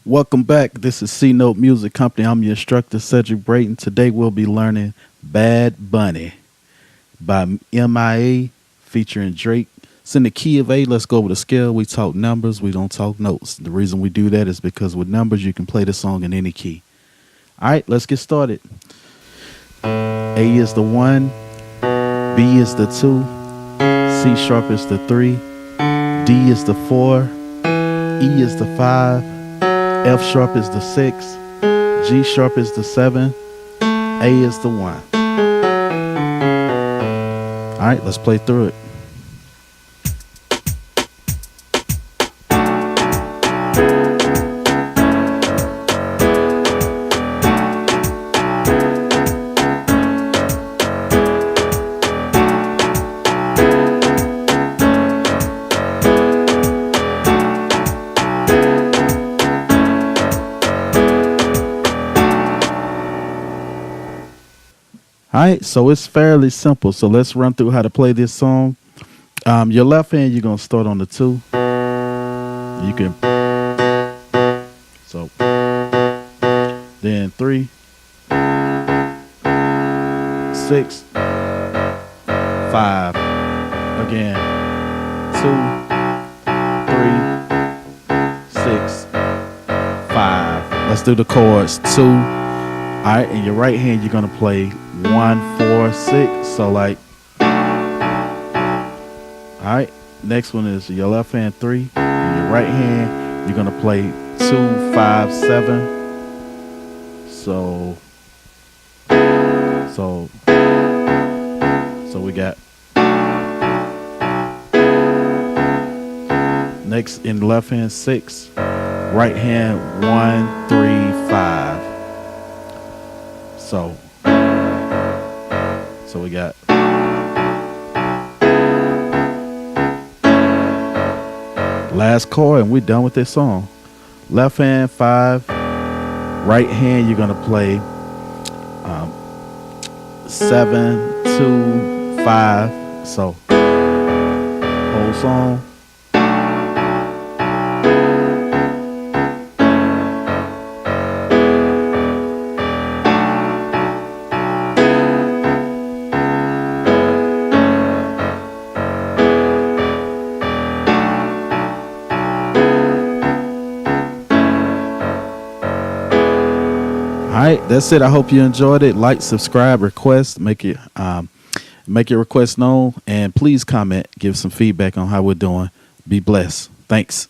Welcome back. This is C Note Music Company. I'm your instructor, Cedric Braden. Today we'll be learning Bad Bunny by MIA featuring Drake. It's in the key of A. Let's go over the scale. We talk numbers. We don't talk notes. The reason we do that is because with numbers, you can play the song in any key. All right, let's get started. A is the 1. B is the 2. C sharp is the 3. D is the 4. E is the 5. F sharp is the 6. G sharp is the 7. A is the 1. All right, let's play through it. All right, so it's fairly simple. So let's run through how to play this song. Your left hand, you're gonna start on the 2. You can, so then 3, 6, 5. Again, 2, 3, 6, 5. Let's do the chords. 2. All right, in your right hand, you're gonna play 1, 4, 6. So like, all right. Next one is your left hand 3. In your right hand, you're gonna play 2, 5, 7. So we got next in the left hand 6. Right hand 1, 3, 5. So we got last chord and we're done with this song. Left hand 5, right hand you're gonna play 7, 2, 5. So whole song. All right, that's it. I hope you enjoyed it. Like, subscribe, request, make your request known, and please comment, give some feedback on how we're doing. Be blessed. Thanks.